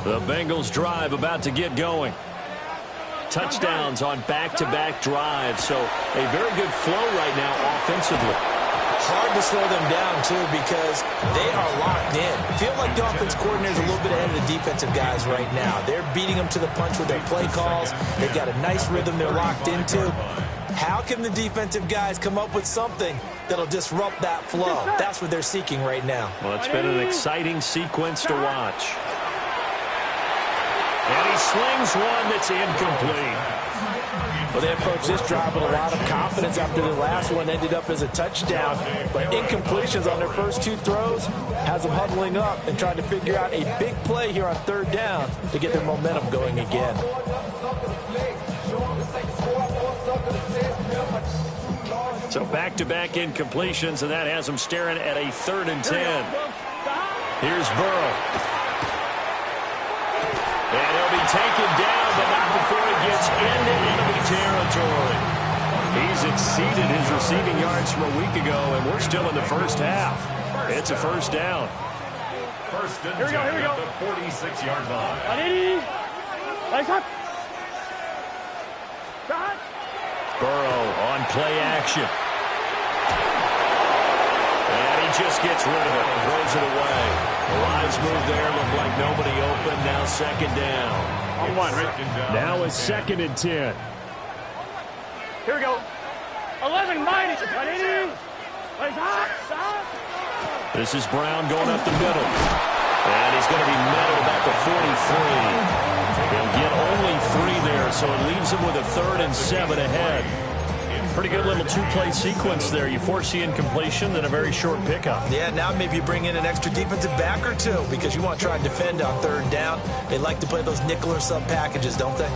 The Bengals drive about to get going. Touchdowns on back-to-back drives, so a very good flow right now offensively. Hard to slow them down, too, because they are locked in. Feel like the offense coordinator is a little bit ahead of the defensive guys right now. They're beating them to the punch with their play calls. They've got a nice rhythm they're locked into. How can the defensive guys come up with something that'll disrupt that flow? That's what they're seeking right now. Well, it's been an exciting sequence to watch. And he slings one that's incomplete. Well, they approached this drive with a lot of confidence after the last one ended up as a touchdown. But incompletions on their first two throws has them huddling up and trying to figure out a big play here on third down to get their momentum going again. So back-to-back incompletions, and that has them staring at a 3rd and 10. Here's Burrow. And he'll be taken down, but not before he gets into enemy territory. He's exceeded his receiving yards from a week ago, and we're still in the first half. It's a first down. First and 10 at the 46-yard line. Burrow on play action. And he just gets rid of it, throws it away. The lines move there, look like nobody open, now second down. On one, right? Now it's 2nd and 10. Here we go. 11 minus. This is Brown going up the middle. And he's going to be met at about the 43. He'll get only 3 there, so it leaves him with a 3rd and 7 ahead. Pretty good little two-play sequence there. You force the incompletion, then a very short pickup. Yeah, now maybe you bring in an extra defensive back or two because you want to try and defend on 3rd down. They like to play those nickel or sub packages, don't they?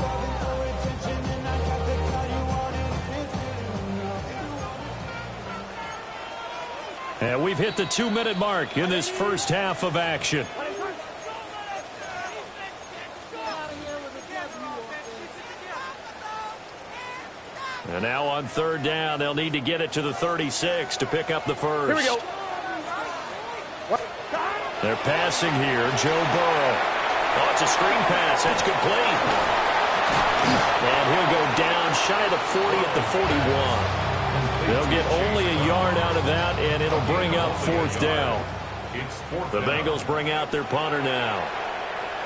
And we've hit the 2-minute mark in this first half of action. And now on 3rd down, they'll need to get it to the 36 to pick up the first. Here we go. They're passing here. Joe Burrow. Oh, it's a screen pass. That's complete. And he'll go down shy of the 40 at the 41. They'll get only a yard out of that, and it'll bring up 4th down. The Bengals bring out their punter now.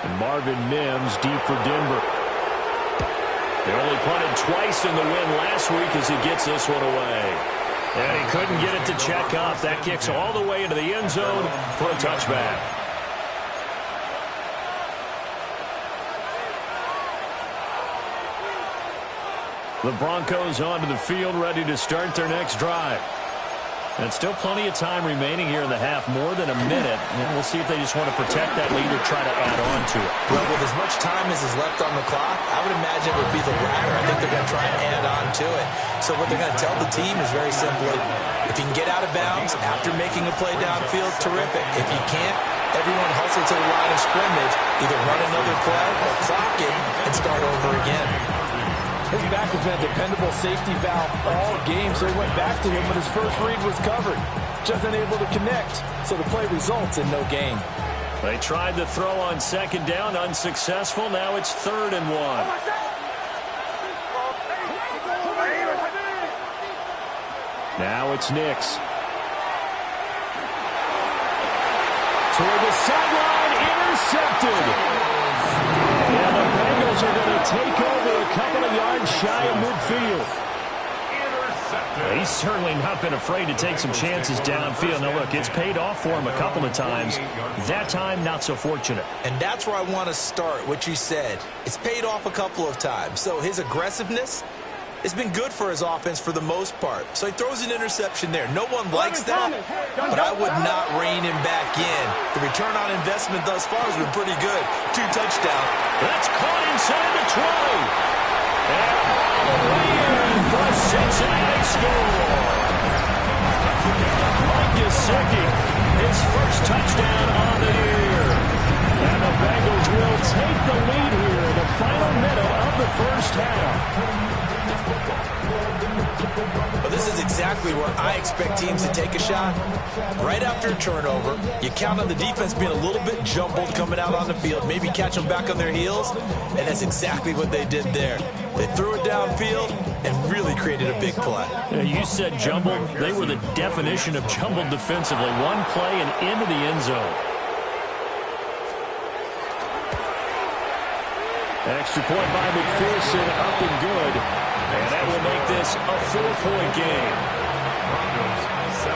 And Marvin Mims deep for Denver. They only punted twice in the win last week as he gets this one away. And he couldn't get it to check up. That kicks all the way into the end zone for a touchback. The Broncos onto the field, ready to start their next drive. And still plenty of time remaining here in the half, more than a minute. And we'll see if they just want to protect that lead or try to add on to it. Well, with as much time as is left on the clock, I would imagine it would be the latter. I think they're going to try and add on to it. So what they're going to tell the team is very simply, if you can get out of bounds after making a play downfield, terrific. If you can't, everyone hustle to the line of scrimmage, either run another play or clock it and start over again. His back has been a dependable safety valve all game, so he went back to him when his first read was covered. Just unable to connect, so the play results in no gain. They tried to throw on 2nd down, unsuccessful. Now it's 3rd and 1. Now it's Nix. Toward the sideline, intercepted. And the Bengals are going to take over a couple of yards shy of midfield. He's certainly not been afraid to take some chances downfield. Now, look, it's paid off for him a couple of times. That time, not so fortunate. And that's where I want to start, what you said. It's paid off a couple of times. So his aggressiveness has been good for his offense for the most part. So he throws an interception there. No one likes that, but I would not rein him back in. The return on investment thus far has been pretty good. 2 touchdowns. That's caught inside the 20. And all the way in for a Cincinnati score. Mike Gesicki, his first touchdown on the year. And the Bengals will take the lead here in the final minute of the first half. But this is is exactly where I expect teams to take a shot. Right after a turnover, you count on the defense being a little bit jumbled coming out on the field, maybe catch them back on their heels, and that's exactly what they did there. They threw it downfield and really created a big play. You said jumbled. They were the definition of jumbled defensively. One play and into the end zone. Extra point by McPherson, up and good. And that will make this a 4-point game. Broncos 17.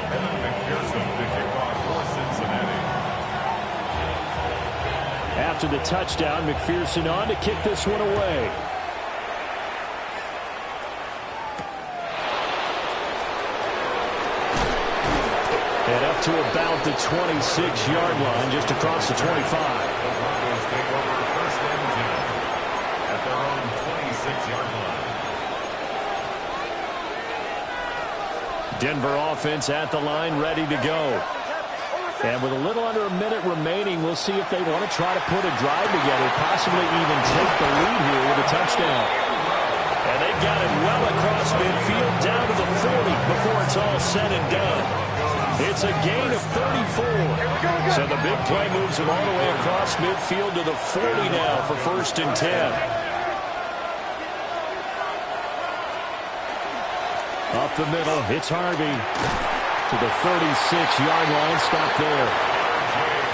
Madden McPherson to kick off for Cincinnati. After the touchdown, McPherson on to kick this one away. And up to about the 26-yard line, just across the 25. The Broncos take over first and 10 at their own 26-yard line. Denver offense at the line, ready to go. And with a little under a minute remaining, we'll see if they want to try to put a drive together, possibly even take the lead here with a touchdown. And they've got it well across midfield, down to the 40 before it's all said and done. It's a gain of 34. So the big play moves them all the way across midfield to the 40 now for first and 10. Up the middle, it's Harvey. To the 36-yard line, stop there.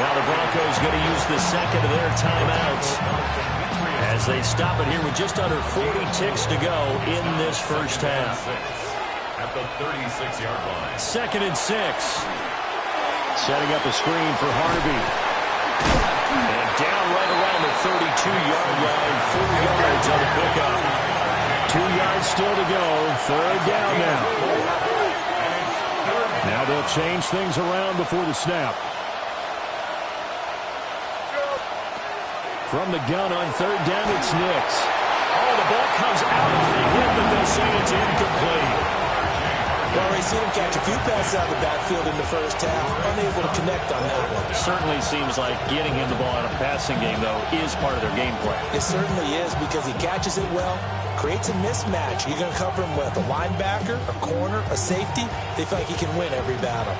Now the Broncos going to use the second of their timeouts as they stop it here with just under 40 ticks to go in this first half. At the 36-yard line. Second and 6. Setting up a screen for Harvey. And down right around the 32-yard line, 4 yards on the pickup. 2 yards still to go. Third down now. Now they'll change things around before the snap. From the gun on third down, it's Nix. Oh, the ball comes out of the hip, but they'll say it's incomplete. Well, we've seen him catch a few passes out of the backfield in the first half, unable to connect on that one. Certainly seems like getting him the ball in a passing game, though, is part of their game plan. It certainly is because he catches it well, creates a mismatch. You're going to cover him with a linebacker, a corner, a safety. They feel like he can win every battle.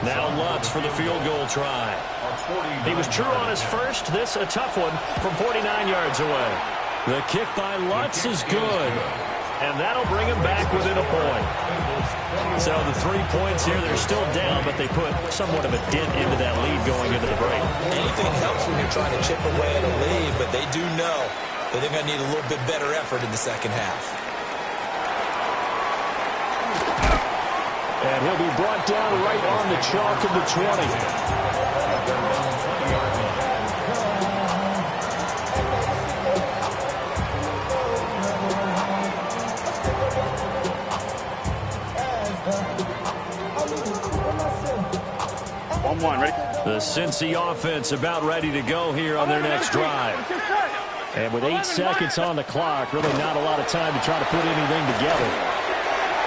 Now Lutz for the field goal try. He was true on his first. This a tough one from 49 yards away. The kick by Lutz is good. And that'll bring him back within a point. So the 3 points here, they're still down, but they put somewhat of a dent into that lead going into the break. Anything helps when you're trying to chip away at a lead, but they do know that they're going to need a little bit better effort in the second half. And he'll be brought down right on the chalk of the 20. Ready? The Cincy offense about ready to go here on their next drive. And with 8 seconds on the clock, really not a lot of time to try to put anything together.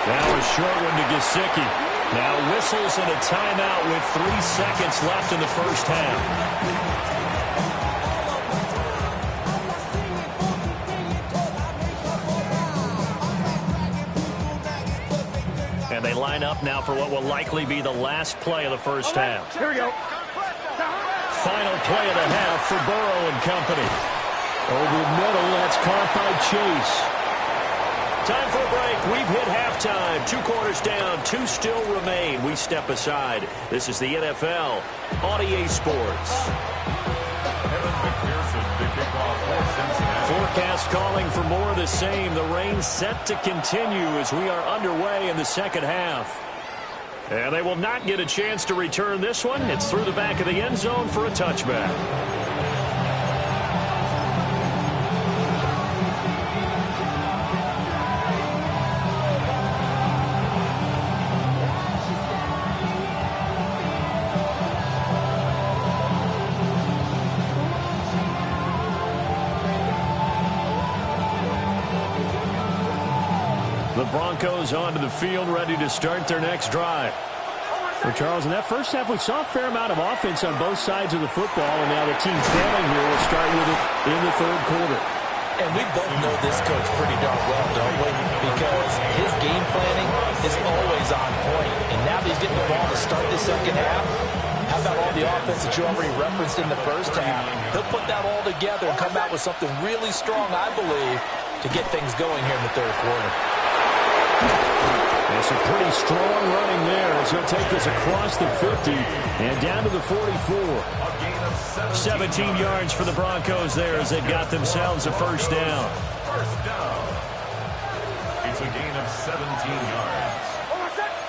Now a short one to Gesicki. Now whistles and a timeout with 3 seconds left in the first half. And they line up now for what will likely be the last play of the first half. Here we go. Final play of the half for Burrow and company. Over the middle, that's caught by Chase. Time for a break. We've hit halftime. 2 quarters down, 2 still remain. We step aside. This is the NFL on EA Sports. Forecast calling for more of the same. The rain set to continue as we are underway in the second half. And they will not get a chance to return this one. It's through the back of the end zone for a touchback. The Broncos onto the field, ready to start their next drive. Well, Charles, in that first half, we saw a fair amount of offense on both sides of the football, and now the team trailing here will start with it in the third quarter. And we both know this coach pretty darn well, don't we? Because his game planning is always on point. And now that he's getting the ball to start the second half, how about all the offense that you already referenced in the first half? He'll put that all together and come out with something really strong, I believe, to get things going here in the third quarter. It's a pretty strong running there as he'll take this across the 50 and down to the 44. 17 yards for the Broncos there as they've got themselves a first down. It's a gain of 17 yards.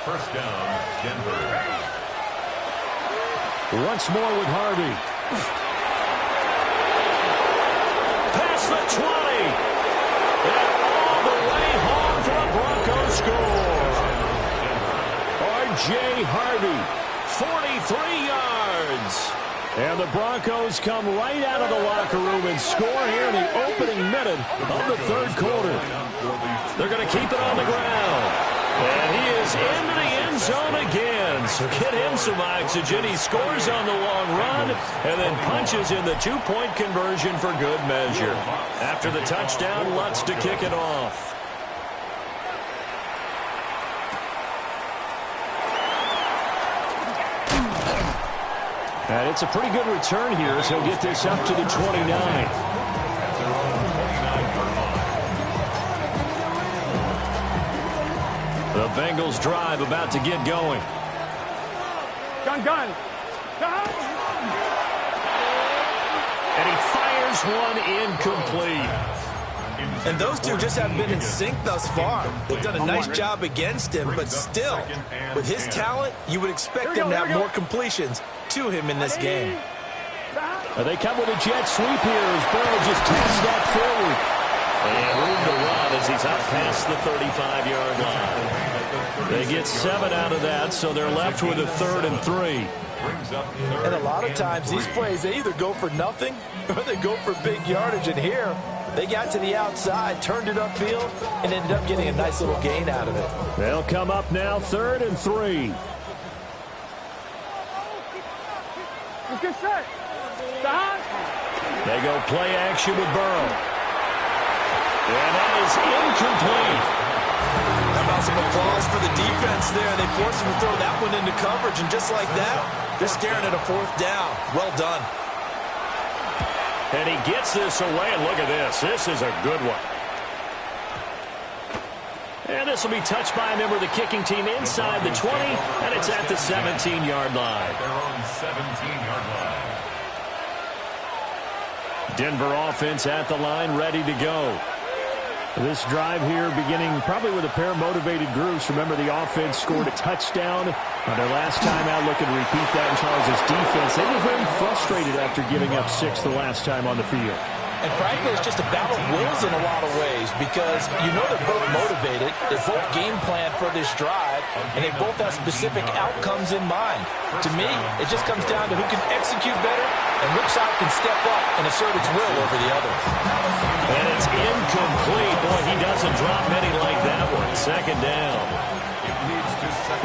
First down, Denver. Once more with Harvey. Past the 20. And all the way home for a Broncos score. R.J. Harvey, 43 yards. And the Broncos come right out of the locker room and score here in the opening minute of the third quarter. They're going to keep it on the ground. And he is into the end zone again. So get him some oxygen. He scores on the long run and then punches in the two-point conversion for good measure. After the touchdown, Lutz to kick it off. And it's a pretty good return here, so he'll get this up to the 29. The Bengals drive about to get going. Gun. And he fires one incomplete. And those two just haven't been in sync thus far. They've done a nice job against him, but still, with his talent, you would expect him to have more completions to him in this game. They come with a jet sweep here as Burrow just taps that forward. And room to run as he's out past the 35-yard line. They get 7 out of that, so they're left with a 3rd and 3. And a lot of times these plays, they either go for nothing or they go for big yardage. And here, they got to the outside, turned it upfield, and ended up getting a nice little gain out of it. They'll come up now 3rd and 3. Get set. They go play action with Burrow. And that is incomplete. How about some applause for the defense there? They forced him to throw that one into coverage, and just like that, they're staring at a 4th down. Well done. And he gets this away, and look at this. This is a good one. And this will be touched by a member of the kicking team inside the 20, and it's at the 17-yard line. Their own 17-yard line. Denver offense at the line, ready to go. This drive here beginning probably with a pair of motivated groups. Remember, the offense scored a touchdown on their last time out. Looking to repeat that in Charles' defense. They were very frustrated after giving up 6 the last time on the field. And frankly, it's just a battle of wills in a lot of ways because you know they're both motivated. They both game plan for this drive, and they both have specific outcomes in mind. To me, it just comes down to who can execute better and which side can step up and assert its will over the other. And it's incomplete. Boy, he doesn't drop many like that one. 2nd down.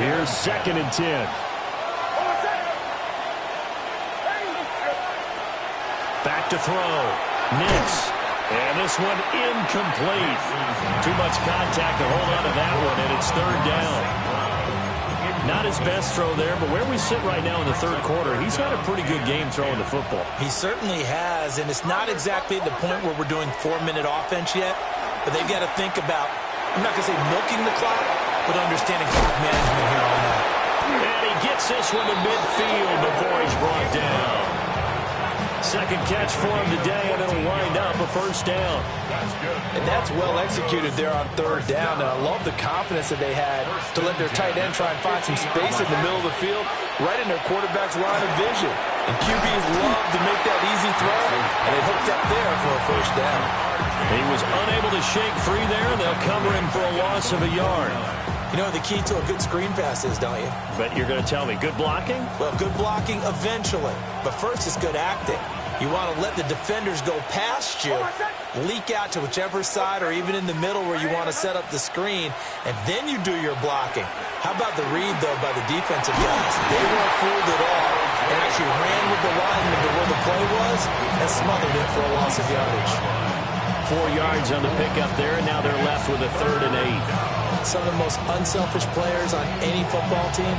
Here's 2nd and 10. Back to throw. Nix. And this one incomplete. Too much contact to hold on to that one, and it's 3rd down. Not his best throw there, but where we sit right now in the third quarter, he's had a pretty good game throwing the football. He certainly has, and it's not exactly at the point where we're doing 4-minute offense yet, but they've got to think about, I'm not going to say milking the clock, but understanding clock management here on that. And he gets this one to midfield before he's brought down. 2nd catch for him today, and it'll wind up a 1st down. And that's well executed there on 3rd down. And I love the confidence that they had to let their tight end try and find some space in the middle of the field, right in their quarterback's line of vision. And QBs love to make that easy throw, and they hooked up there for a 1st down. He was unable to shake free there. They'll cover him for a loss of a yard. You know what the key to a good screen pass is, don't you? But you're going to tell me, good blocking? Well, good blocking eventually. But first is good acting. You want to let the defenders go past you leak out to whichever side or even in the middle where you want to set up the screen, and then you do your blocking. How about the read, though, by the defensive guys? They weren't fooled at all and actually ran with the lineman to where the play was and smothered it for a loss of yardage. 4 yards on the pickup there, and now they're left with a 3rd and 8. Some of the most unselfish players on any football team,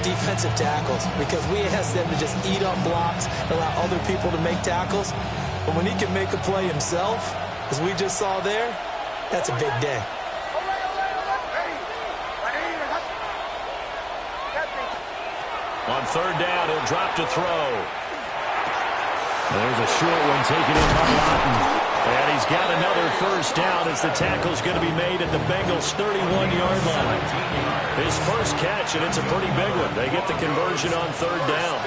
defensive tackles, because we ask them to just eat up blocks, allow other people to make tackles. But when he can make a play himself, as we just saw there, that's a big day. On 3rd down, he'll drop to throw. There's a short one taken in by Lawton. And he's got another 1st down as the tackle's going to be made at the Bengals' 31-yard line. His first catch, and it's a pretty big one. They get the conversion on 3rd down.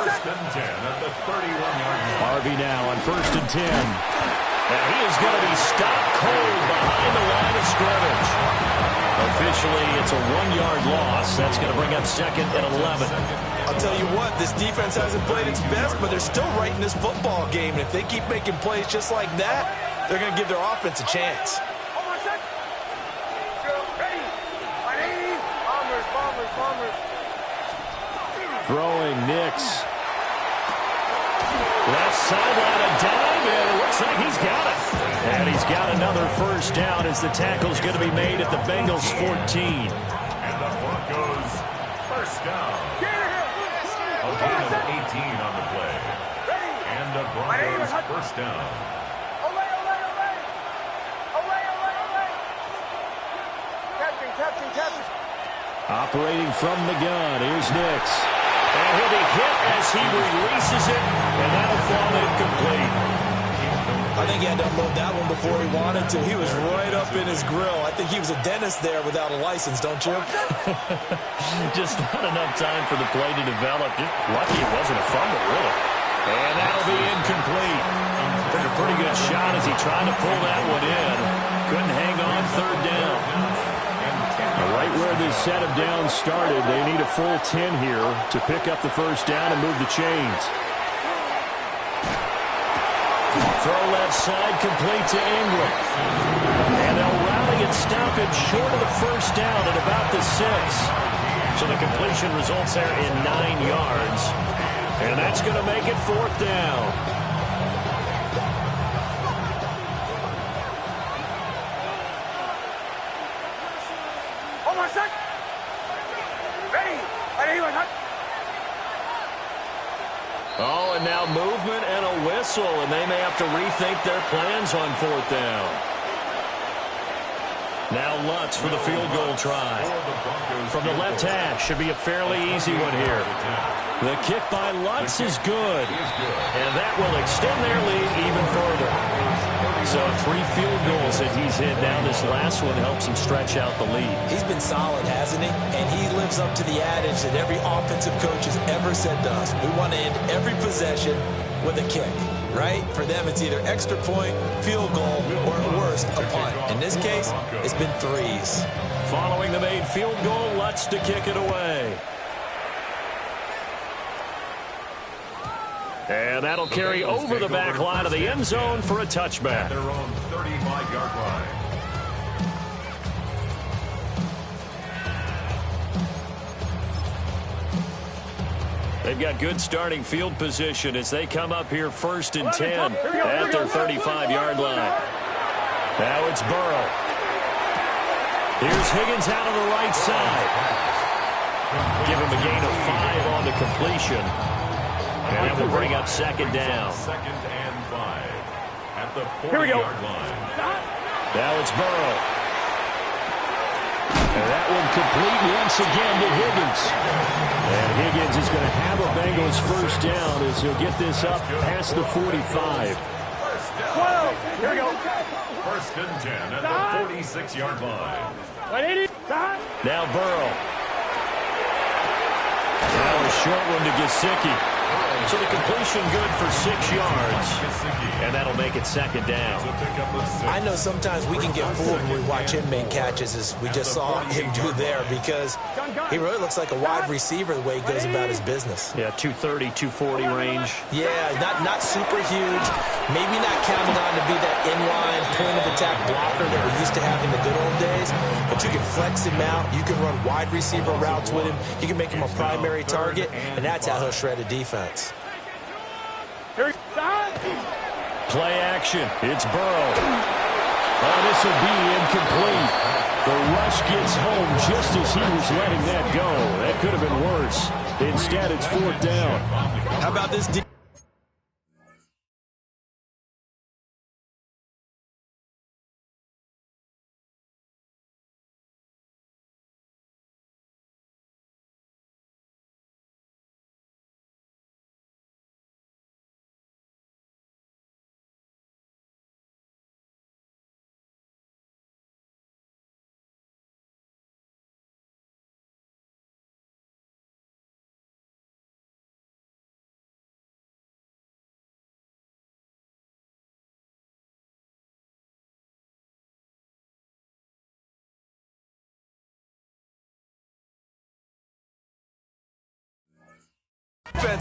1st and 10 at the 31-yard line. Harvey now on 1st and 10. And he is going to be stopped cold behind the line of scrimmage. Officially, it's a 1-yard loss. That's going to bring up 2nd and 11. I'll tell you what, this defense hasn't played its best, but they're still right in this football game. And if they keep making plays just like that, they're going to give their offense a chance. Throwing Nix. Left sideline, a dime, and it looks like he's got it. And he's got another 1st down as the tackle's going to be made at the Bengals' 14. And the Broncos 1st down. A gain of 18 on the play. And the Broncos 1st down. Operating from the gun, here's Nix. And he'll be hit as he releases it, and that'll fall incomplete. I think he had to unload that one before he wanted to. He was right up in his grill. I think he was a dentist there without a license, don't you? Just not enough time for the play to develop. Just lucky it wasn't a fumble, really. And that'll be incomplete. Took a pretty good shot as he tried to pull that one in. Couldn't hang on 3rd down. Right where this set of downs started, they need a full 10 here to pick up the 1st down and move the chains. Throw left side, complete to Ingram. And they'll rally and stop it short of the 1st down at about the 6. So the completion results there in 9 yards. And that's going to make it 4th down. Oh, and now movement and a whistle, and they may have to rethink their plans on 4th down. Now Lutz for the field goal try. From the left hash, should be a fairly easy one here. The kick by Lutz is good, and that will extend their lead even further. So 3 field goals that he's hit. Now this last one helps him stretch out the lead. He's been solid, hasn't he? And he lives up to the adage that every offensive coach has ever said to us. We want to end every possession with a kick, right? For them, it's either extra point, field goal, or at worst, a punt. In this case, it's been 3s. Following the made field goal, Lutz to kick it away. And that'll carry over the back line of the end zone for a touchback. Their own 35-yard line. They've got good starting field position as they come up here 1st and 10 at their 35-yard line. Now it's Burrow. Here's Higgins out on the right side. Give him a gain of 5 on the completion. And that will bring up 2nd down. 2nd and 5 at the 40-yard line. Now it's Burrow. And that one complete once again to Higgins. And Higgins is going to have a Bengals 1st down as he'll get this up past the 45. 1st and 10 at the 46-yard line. Now Burrow. Now a short one to Gesicki. So the completion good for 6 yards. And that'll make it second down. I know sometimes we can get fooled when we watch him make catches, as we just saw him do there, because he really looks like a wide receiver the way he goes about his business. Yeah, 230, 240 range. Yeah, not super huge. Maybe not counted on to be that inline point-of-attack blocker that we used to have in the good old days, but you can flex him out. You can run wide receiver routes with him. You can make him a primary target, and that's how he'll shred a defense. Play action. It's Burrow. Oh, this will be incomplete. The rush gets home just as he was letting that go. That could have been worse. Instead, it's 4th down. How about this?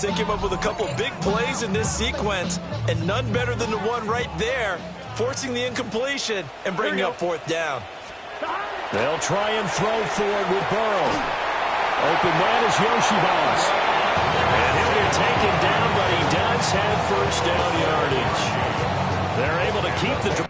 They came up with a couple big plays in this sequence, and none better than the one right there, forcing the incompletion and bringing up 4th down. They'll try and throw for it with Burrow. Open man is Yoshibas. And he'll get taken down, but he does have 1st down yardage. They're able to keep the...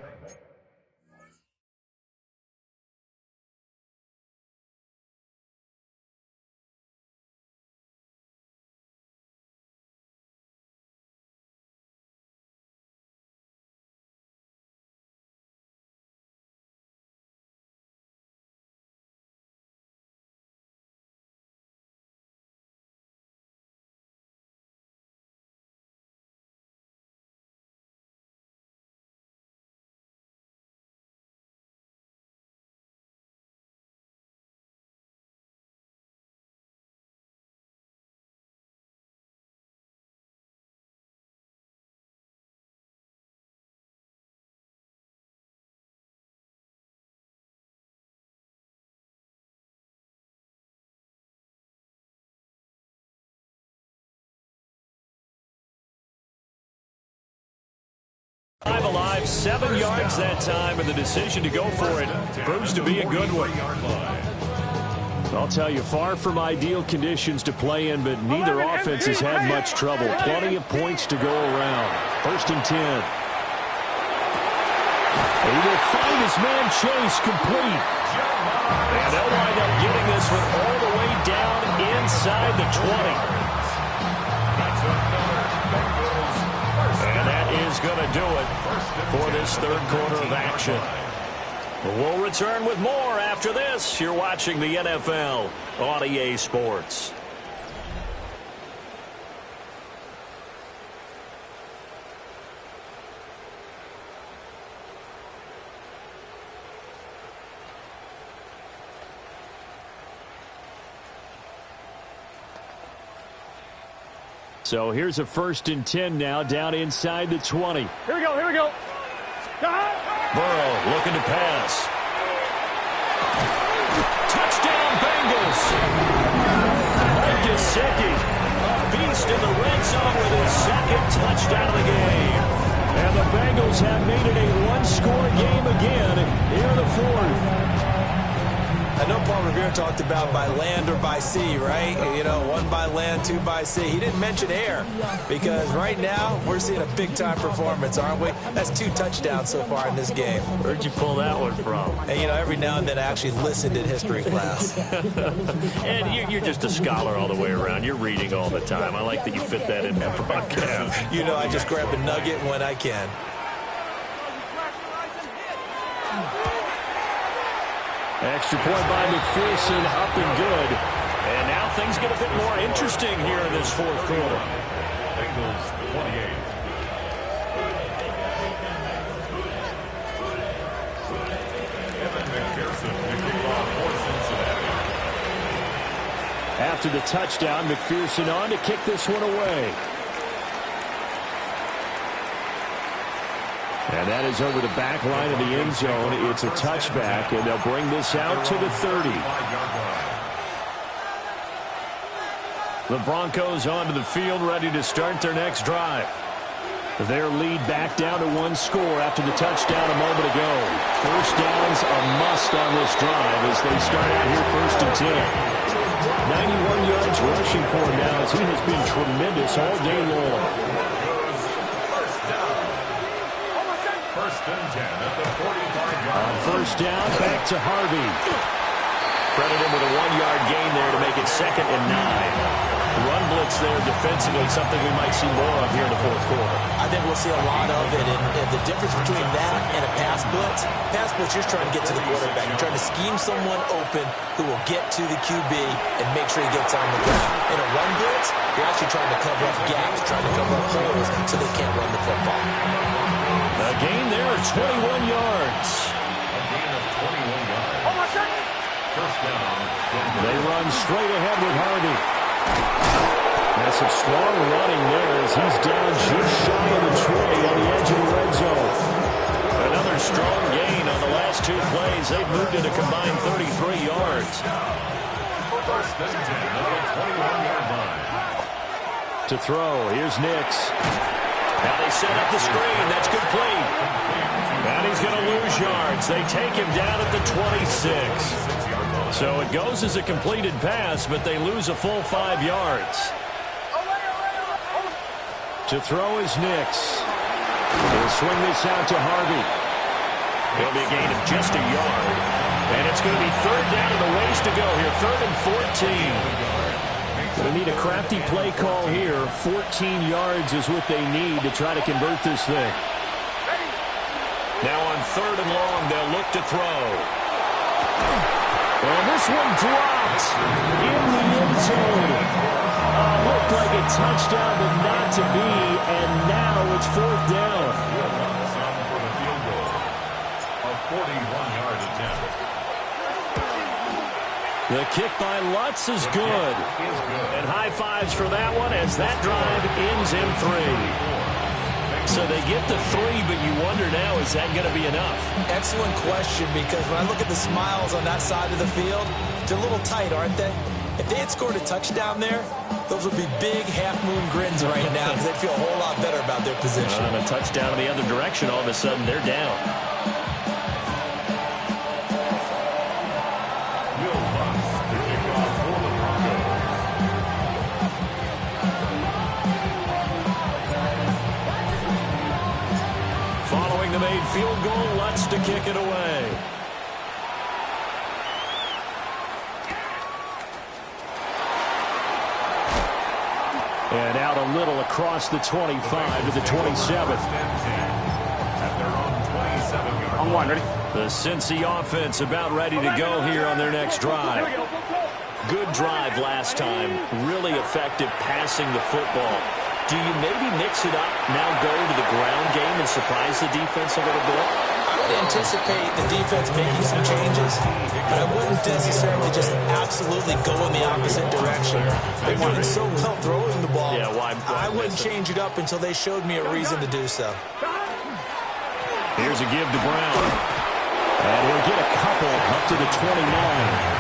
Alive, 7 yards that time, and the decision to go for it proves to be a good one. I'll tell you, far from ideal conditions to play in, but neither offense has had much trouble. Plenty of points to go around. 1st and 10. He will find his man Chase complete. And they'll wind up getting this one all the way down inside the 20. And that is going to do it for this 3rd quarter of action. We'll return with more after this. You're watching the NFL on EA Sports. So here's a 1st and 10 now, down inside the 20. Here we go, here we go. Burrow looking to pass. Touchdown Bengals. Mike Gesicki, a beast in the red zone with his 2nd touchdown of the game. And the Bengals have made it a 1-score game again here in the 4th. I know Paul Revere talked about by land or by sea, right? You know, 1 by land, 2 by sea. He didn't mention air, because right now we're seeing a big-time performance, aren't we? That's 2 touchdowns so far in this game. Where'd you pull that one from? And, you know, every now and then I actually listened in history class. And you're just a scholar all the way around. You're reading all the time. I like that you fit that in that broadcast. You know, I just grab a nugget when I can. Extra point by McPherson, up and good. And now things get a bit more interesting here in this 4th quarter. Bengals 28. Evan McPherson to kick off for Cincinnati. After the touchdown, McPherson on to kick this one away. And that is over the back line of the end zone. It's a touchback, and they'll bring this out to the 30. The Broncos onto the field, ready to start their next drive. Their lead back down to one score after the touchdown a moment ago. First down's a must on this drive as they start out here first and 10. 91 yards rushing for him now as he has been tremendous all day long. First and 10 at the 45-yard. First down, back to Harvey. Credit him with a 1-yard gain there to make it 2nd and 9. Run blitz there defensively, something we might see more of here in the fourth quarter. I think we'll see a lot of it, and the difference between that and a pass blitz, you're trying to get to the quarterback. You're trying to scheme someone open who will get to the QB and make sure he gets on the ground. In a run blitz, you're actually trying to cover up gaps, trying to cover up holes so they can't run the football. A gain there of 21 yards. A gain of 21 yards. First down. They run straight ahead with Harvey. That's some strong running there as he's down just shy of the tray on the edge of the red zone. Another strong gain on the last 2 plays. They've moved it a combined 33 yards. First and 10 on the 21-yard line. To throw, here's Nix. Now they set up the screen. That's complete. And he's going to lose yards. They take him down at the 26. So it goes as a completed pass, but they lose a full 5 yards. To throw is Nix. He'll swing this out to Harvey. It'll be a gain of just a yard. And it's going to be third down and a ways to go here. 3rd and 14. Going to need a crafty play call here. 14 yards is what they need to try to convert this thing. Now on 3rd and long, they'll look to throw. And this one dropped in the end zone. Looked like a touchdown, but not to be. And now it's 4th down. Some for the field goal. A 41-yard attempt. The kick by Lutz is good. And high fives for that one as that drive ends in 3. So they get the 3, but you wonder now, is that going to be enough? Excellent question, because when I look at the smiles on that side of the field, they're a little tight, aren't they? If they had scored a touchdown there, those would be big half-moon grins right now because they'd feel a whole lot better about their position. And a touchdown in the other direction, all of a sudden they're down. Following the made field goal, Lutz to kick it away. And out a little across the 25 to the 27. On one, ready? The Cincy offense about ready to go here on their next drive. Good drive last time. Really effective passing the football. Do you maybe mix it up, now go to the ground game and surprise the defense a little bit? I would anticipate the defense making some changes, but I wouldn't necessarily just absolutely go in the opposite direction. They're doing so well throwing the ball. Yeah, why I wouldn't change it up until they showed me a reason to do so. Here's a give to Brown. And he'll get a couple up to the 29.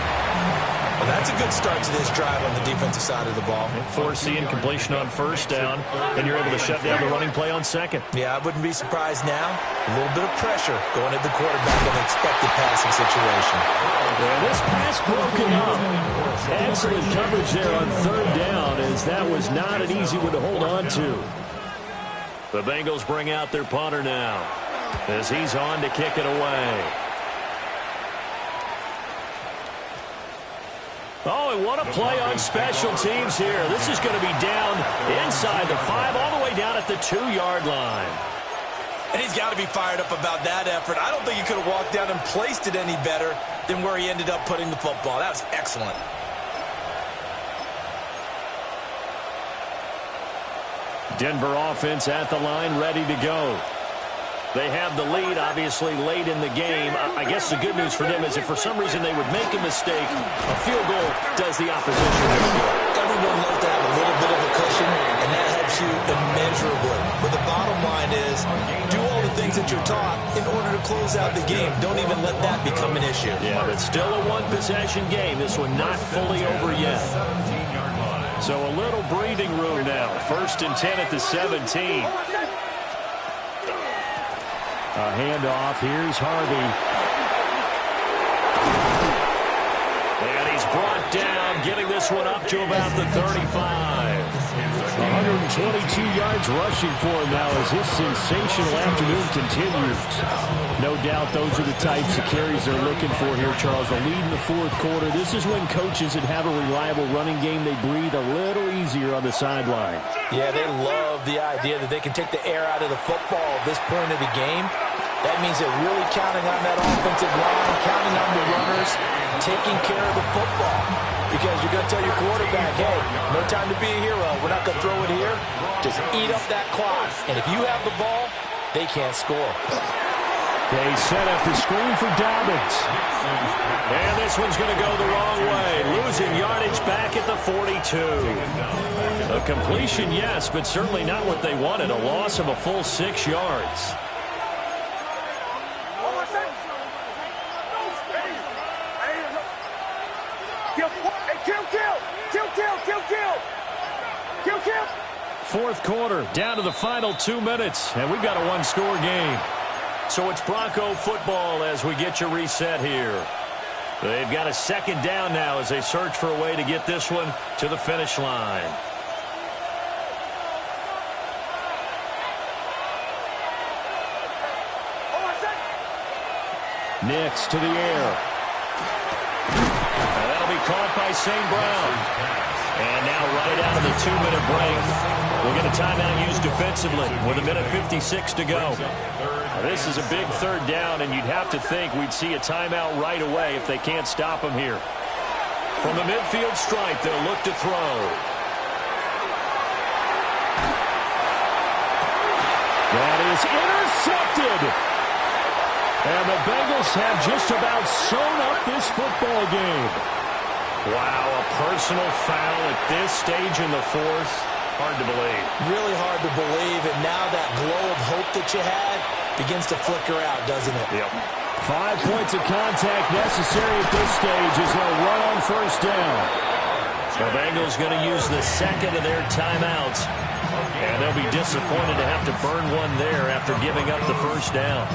Well, that's a good start to this drive on the defensive side of the ball. Forcing completion on first down, and you're able to shut down the running play on second. Yeah, I wouldn't be surprised now. A little bit of pressure going at the quarterback in an expected passing situation. Yeah, this pass broken up. Excellent coverage there on third down, as that was not an easy one to hold on to. The Bengals bring out their punter now, as he's on to kick it away. Oh, and what a play on special teams here. This is going to be down inside the 5, all the way down at the 2-yard line. And he's got to be fired up about that effort. I don't think he could have walked down and placed it any better than where he ended up putting the football. That was excellent. Denver offense at the line, ready to go. They have the lead, obviously, late in the game. I guess the good news for them is if for some reason they would make a mistake, a field goal does the opposition no good. Everyone loves to have a little bit of a cushion, and that helps you immeasurably. But the bottom line is, do all the things things that you're taught in order to close out the game. Don't even let that become an issue. Yeah, but still a one-possession game. This one not fully over yet. So a little breathing room now. 1st and 10 at the 17. A handoff. Here's Harvey. And he's brought down, getting this one up to about the 35. 122 yards rushing for him now as his sensational afternoon continues. No doubt those are the types of carries they're looking for here, Charles. The lead in the 4th quarter. This is when coaches that have a reliable running game, they breathe a little easier on the sideline. Yeah, they love the idea that they can take the air out of the football at this point of the game. That means they're really counting on that offensive line, counting on the runners, taking care of the football. Because you're going to tell your quarterback, hey, no time to be a hero. We're not going to throw it here. Just eat up that clock. And if you have the ball, they can't score. They set up the screen for Dobbins. And this one's going to go the wrong way. Losing yardage back at the 42. A completion, yes, but certainly not what they wanted. A loss of a full 6 yards. Kill. 4th quarter, down to the final 2 minutes, and we've got a one-score game. So it's Bronco football as we get you reset here. They've got a 2nd down now as they search for a way to get this one to the finish line. Nix to the air. And that'll be caught by St. Brown. And now right out of the 2-minute break, we'll get a timeout used defensively with 1:56 to go. Now, this is a big 3rd down, and you'd have to think we'd see a timeout right away if they can't stop him here. From the midfield stripe, they'll look to throw. That is intercepted. And the Bengals have just about sewn up this football game. Wow, a personal foul at this stage in the 4th. Hard to believe. Really hard to believe, and now that glow of hope that you had begins to flicker out, doesn't it? Yep. 5 points of contact necessary at this stage as they'll run on 1st down. The Bengals going to use the 2nd of their timeouts. And they'll be disappointed to have to burn one there after giving up the 1st down.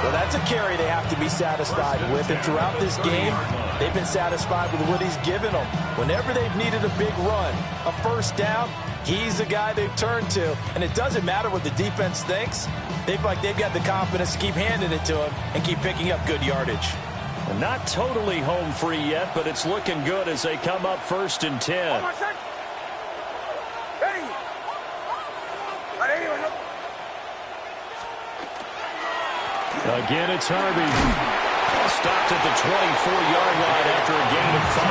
Well, that's a carry they have to be satisfied with. And throughout this game, they've been satisfied with what he's given them. Whenever they've needed a big run, a 1st down, he's the guy they've turned to. And it doesn't matter what the defense thinks. They've got the confidence to keep handing it to him and keep picking up good yardage. Well, not totally home free yet, but it's looking good as they come up 1st and 10. Again, it's Harvey. Stopped at the 24-yard line after a gain of 5.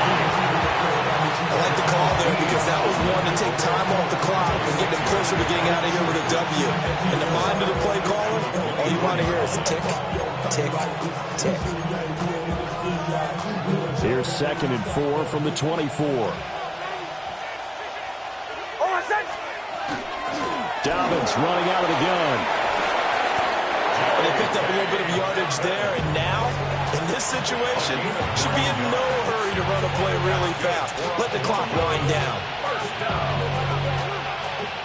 I like the call there because that was one to take time off the clock and get them closer to getting out of here with a W. In the mind of the play caller, all you want to hear is tick, tick, tick. Here's 2nd and 4 from the 24. Dobbins running out of the gun. They picked up a little bit of yardage there, and now, in this situation, should be in no hurry to run a play really fast. Let the clock wind down.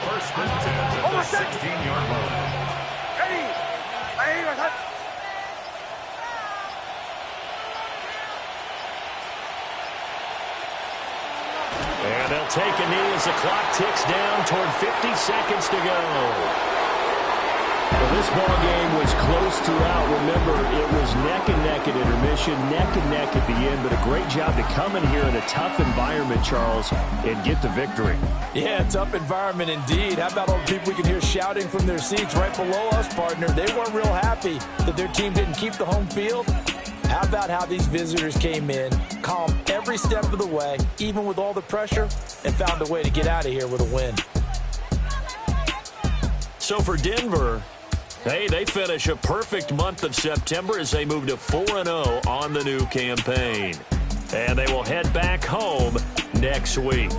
1st and 10 at the 16-yard line. And they'll take a knee as the clock ticks down toward 50 seconds to go. Well, this ball game was close throughout. Remember, it was neck and neck at intermission, neck and neck at the end, but a great job to come in here in a tough environment, Charles, and get the victory. Yeah, tough environment indeed. How about all the people we can hear shouting from their seats right below us, partner? They weren't real happy that their team didn't keep the home field. How about how these visitors came in, calm every step of the way, even with all the pressure, and found a way to get out of here with a win. So for Denver, hey, they finish a perfect month of September as they move to 4-0 on the new campaign. And they will head back home next week.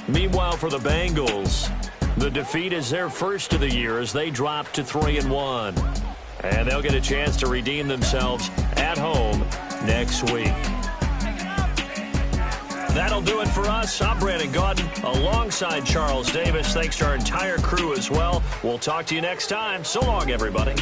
Meanwhile, for the Bengals, the defeat is their first of the year as they drop to 3-1. And they'll get a chance to redeem themselves at home next week. That'll do it for us. I'm Brandon Gaudin alongside Charles Davis. Thanks to our entire crew as well. We'll talk to you next time. So long, everybody.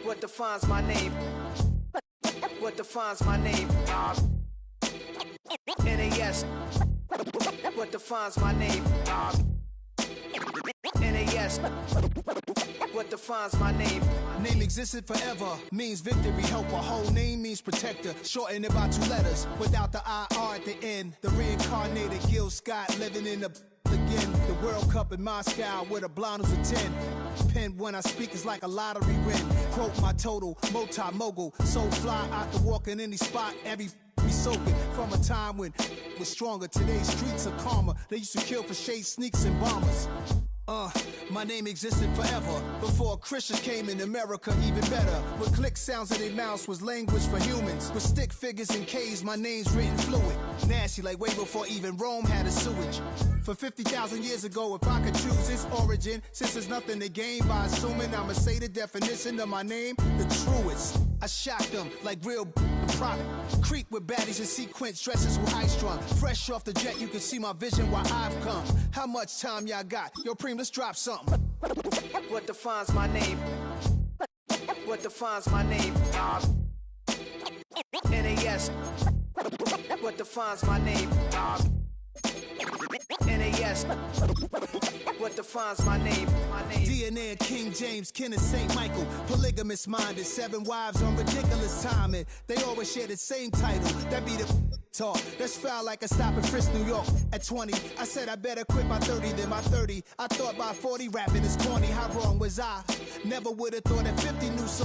What defines my name? What defines my name? NAS. What defines my name? NAS. What defines my name? Name existed forever, means victory, helper. Whole name means protector, shorten it by 2 letters, without the IR at the end. The reincarnated Gil Scott living in the again. The World Cup in Moscow with a blonde who's a 10. Pen when I speak is like a lottery win. Quote my total, multi-mogul. So fly out to walk in any spot, every be soaking. From a time when was stronger. Today's streets are calmer. They used to kill for shade sneaks and bombers. My name existed forever. Before Christians came in America, even better. With click sounds in their mouths was language for humans. With stick figures and K's, my name's written fluid. Nasty like way before even Rome had a sewage. For 50,000 years ago, if I could choose its origin, since there's nothing to gain by assuming, I'ma say the definition of my name, the truest. I shocked them like real product. Creep with baddies in sequence, dresses with high strung. Fresh off the jet, you can see my vision where I've come. How much time y'all got? Yo, Preem, let's drop something. What defines my name? What defines my name? NAS. What defines my name? NAS. What defines my name? DNA of King James, kin of St. Michael. Polygamous minded, 7 wives on ridiculous timing. They always share the same title. That be the talk. That's foul like a stop in Frisk, New York. At 20, I said I better quit by 30 than by 30. I thought by 40 rapping is corny. How wrong was I? Never would have thought at 50 new songs.